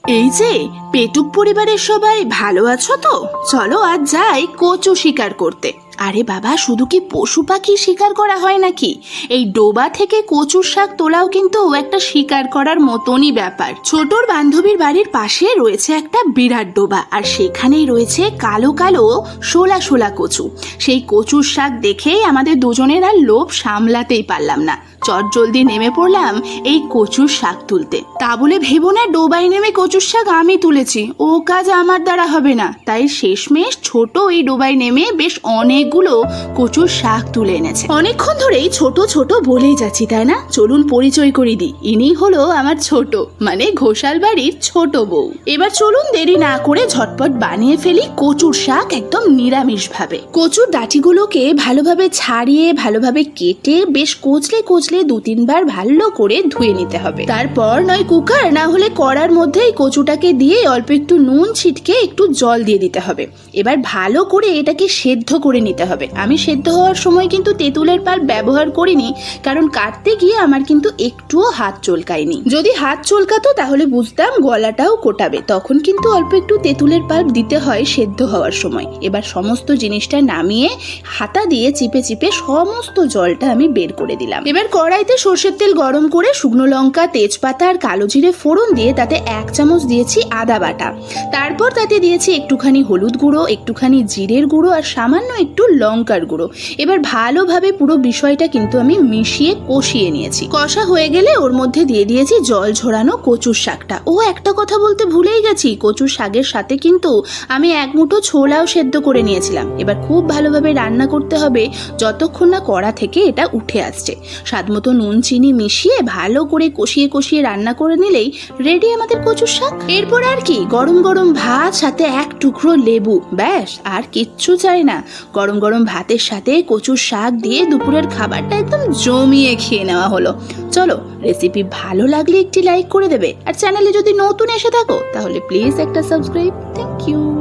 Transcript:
এই যে পেটুক পরিবারের সবাই ভালো আছো তো? চলো আজ যাই কচু শিকার করতে। আরে বাবা, শুধু কি পশু পাখি শিকার করা হয় নাকি? এই ডোবা থেকে কচুর শাক তোলাও কিন্তু একটা শিকার করার মতনই ব্যাপার। ছোটর বান্ধবীর বাড়ির পাশে রয়েছে একটা বিরাট ডোবা, আর সেখানেই রয়েছে কালো কালো শোলা শোলা কচু। সেই কচুর শাক দেখেই আমাদের দুজনের আর লোভ সামলাতেই পারলাম না। চট জলদি নেমে পড়লাম এই কচুর শাক তুলতে। তা বলে ভেবো না ডোবায় নেমে কচুর শাক আমি তুলেছি, ও কাজ আমার দ্বারা হবে না। তাই শেষমেশ ছোট এই ডোবায় নেমে বেশ অনেকগুলো কচুর শাক তুলে এনেছে। অনেকক্ষণ ধরেই ছোট ছোট বলেই যাচ্ছি, তাই না? চলুন পরিচয় করে দিই, ইনি হলো আমার ছোট, মানে ঘোষাল বাড়ির ছোট বউ। এবার চলুন দেরি না করে ঝটপট বানিয়ে ফেলি কচুর শাক একদম নিরামিষ ভাবে। কচুর ডাঁটিগুলোকে ভালোভাবে ছাড়িয়ে ভালোভাবে কেটে বেশ কচলে কচলে 2-3 বার ভালো করে ধুয়ে নিতে হবে। তারপর নয় কুকার না হলে কড়ার মধ্যেই কচুটাকে দিয়ে অল্প একটু নুন ছিটকে একটু জল দিয়ে দিতে হবে। এবার ভালো করে এটাকে সেদ্ধ করে নিতে হবে। আমি সেদ্ধ হওয়ার সময় কিন্তু তেঁতুলের পাল্প ব্যবহার করিনি, কারণ কাটতে গিয়ে আমার কিন্তু একটুও হাত চলকায়নি। যদি হাত চলকাতো তাহলে বুঝতাম গলাটাও কোটাবে, তখন কিন্তু অল্প একটু তেঁতুলের পাল্প দিতে হয় সেদ্ধ হওয়ার সময়। এবার সমস্ত জিনিসটা নামিয়ে হাতা দিয়ে চিপে চিপে সমস্ত জলটা আমি বের করে দিলাম। এবার কড়াইতে সর্ষের তেল গরম করে শুকনো লঙ্কা, তেজপাতা আর কালো জিরে ফোড়ন দিয়ে তাতে 1 চামচ দিয়েছি আদা বাটা। তারপর তাতে দিয়েছি একটুখানি হলুদ গুঁড়ো, একটুখানি জিরের গুঁড়ো আর সামান্য একটু লঙ্কার গুঁড়ো। এবার ভালোভাবে পুরো বিষয়টা কিন্তু আমি মিশিয়ে কষিয়ে নিয়েছি। কষা হয়ে গেলে ওর মধ্যে দিয়ে দিয়েছি জল ঝরানো কচুর শাকটা। ও একটা কথা বলতে ভুলেই গেছি, কচুর শাকের সাথে কিন্তু আমি 1 মুঠো ছোলাও সেদ্ধ করে নিয়েছিলাম। এবার খুব ভালোভাবে রান্না করতে হবে যতক্ষণ না কড়া থেকে এটা উঠে আসছে। স্বাদমতো নুন চিনি মিশিয়ে ভালো করে কষিয়ে কষিয়ে রান্না করে নিলেই রেডি আমাদের কচুর শাক। এরপর আর কি, গরম গরম ভাত সাথে 1 টুকরো লেবু, ব্যাস আর কিচ্ছু চাই না। গরম গরম ভাতের সাথে কচুর শাক দিয়ে দুপুরের খাবারটা একদম জমিয়ে খেয়ে নেওয়া হলো। চলো, রেসিপি ভালো লাগলে একটি লাইক করে দেবে, আর চ্যানেলে যদি নতুন এসে থাকো তাহলে প্লিজ একটা সাবস্ক্রাইব। Thank you.